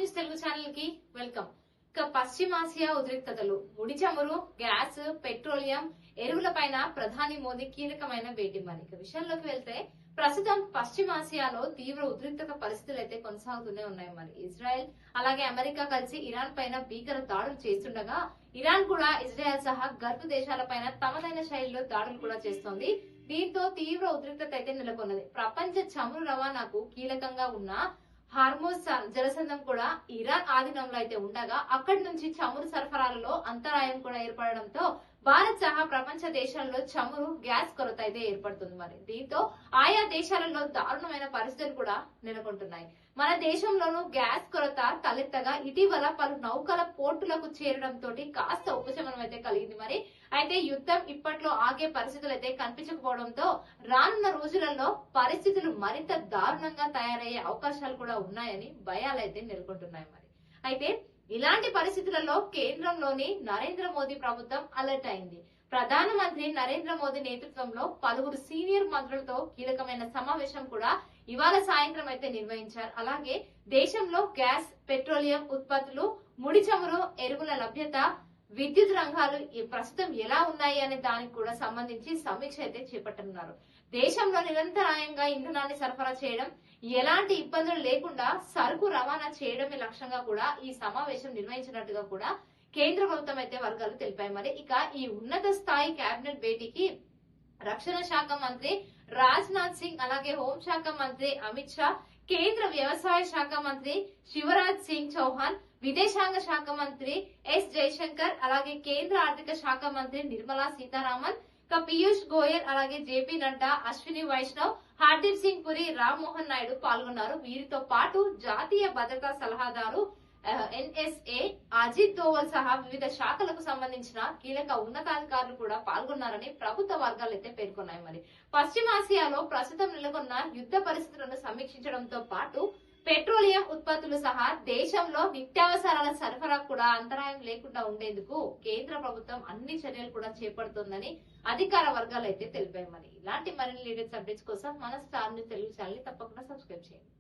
News Telugu channel కి welcome. ఇక పశ్చిమాసియా ఉద్రిక్తతలు, ముడి చమురు, గ్యాస్, పెట్రోలియం, ఎరువులపైన ప్రధాని మోదీ కీలకమైన భేటీ. మరి ఇక విషయంలోకి వెళ్తే ప్రస్తుతం పశ్చిమాసియాలో తీవ్ర ఉద్రిక్తత పరిస్థితులు అయితే కొనసాగుతూనే ఉన్నాయి. మరి ఇజ్రాయెల్ అలాగే అమెరికా కలిసి ఇరాన్ పైన భీకర దాడులు చేస్తుండగా ఇరాన్ కూడా ఇజ్రాయెల్ సహా గల్ఫ్ దేశాలపైన తమదైన శైలిలో దాడులు కూడా చేస్తోంది. దీంతో తీవ్ర ఉద్రిక్తత అయితే నెలకొన్నది. ప్రపంచ చమురు రవాణాకు కీలకంగా ఉన్న హార్మోజ్ జలసంధం కూడా ఇరాన్ ఆధీనంలో అయితే ఉండగా అక్కడి నుంచి చమురు సరఫరాలలో అంతరాయం కూడా ఏర్పడడంతో భారత్ సహా ప్రపంచ దేశాల్లో చమురు, గ్యాస్ కొరత అయితే ఏర్పడుతుంది. మరి దీంతో ఆయా దేశాలలో దారుణమైన పరిస్థితులు కూడా నెలకొంటున్నాయి. మన దేశంలోనూ గ్యాస్ కొరత తలెత్తగా ఇటీవల పలు నౌకల పోర్టులకు చేరడంతో కాస్త ఉపశమనం అయితే కలిగింది. మరి అయితే యుద్ధం ఇప్పట్లో ఆగే పరిస్థితులు అయితే కనిపించకపోవడంతో రానున్న రోజులలో పరిస్థితులు మరింత దారుణంగా తయారయ్యే అవకాశాలు కూడా ఉన్నాయని భయాలైతే నెలకొంటున్నాయి. మరి అయితే ఇలాంటి పరిస్థితులలో కేంద్రంలోని నరేంద్ర మోదీ ప్రభుత్వం అలర్ట్ అయింది. ప్రధానమంత్రి నరేంద్ర మోదీ నేతృత్వంలో పలువురు సీనియర్ మంత్రులతో కీలకమైన సమావేశం కూడా ఇవాళ సాయంత్రం అయితే నిర్వహించారు. అలాగే దేశంలో గ్యాస్, పెట్రోలియం ఉత్పత్తులు, ముడి చమురు, ఎరువుల లభ్యత, విద్యుత్ రంగాలు ప్రస్తుతం ఎలా ఉన్నాయి అనే దానికి కూడా సంబంధించి సమీక్ష అయితే చేపట్టనున్నారు. దేశంలో నిరంతరాయంగా ఇంధనాన్ని సరఫరా చేయడం, ఎలాంటి ఇబ్బందులు లేకుండా సరుకు రవాణా చేయడమే లక్ష్యంగా కూడా ఈ సమావేశం నిర్వహించినట్టుగా కూడా కేంద్ర ప్రభుత్వం అయితే వర్గాలు తెలిపాయి. మరి ఇక ఈ ఉన్నత స్థాయి కేబినెట్ భేటీకి రక్షణ శాఖ మంత్రి రాజ్నాథ్ సింగ్, అలాగే హోంశాఖ మంత్రి అమిత్ షా, కేంద్ర వ్యవసాయ శాఖ మంత్రి శివరాజ్ సింగ్ చౌహాన్, విదేశాంగ శాఖ మంత్రి ఎస్ జయశంకర్, అలాగే కేంద్ర ఆర్థిక శాఖ మంత్రి నిర్మలా సీతారామన్, పీయూష్ గోయల్, అలాగే జేపీ నడ్డా, అశ్విని వైష్ణవ్, హర్దీప్ సింగ్ పురి, రామ్ మోహన్ నాయుడు పాల్గొన్నారు. వీరితో పాటు జాతీయ భద్రతా సలహాదారు ఎన్ఎస్ఏ అజిత్ దోవల్ సహా వివిధ శాఖలకు సంబంధించిన కీలక ఉన్నతాధికారులు కూడా పాల్గొన్నారని ప్రభుత్వ వర్గాలు అయితే పేర్కొన్నాయి. మరి పశ్చిమాసియాలో ప్రస్తుతం నెలకొన్న యుద్ధ పరిస్థితులను సమీక్షించడంతో పాటు పెట్రోలియం ఉత్పత్తులు సహా దేశంలో నిత్యావసరాల సరఫరా కూడా అంతరాయం లేకుండా ఉండేందుకు కేంద్ర ప్రభుత్వం అన్ని చర్యలు కూడా చేపడుతోందని అధికార వర్గాలు అయితే తెలిపాయి. మరి ఇలాంటి మరిన్ని లేటెస్ట్ అప్డేట్స్ కోసం మన స్టార్ న్యూస్ తెలుగు ఛానల్ ని తప్పకుండా సబ్స్క్రైబ్ చేయండి.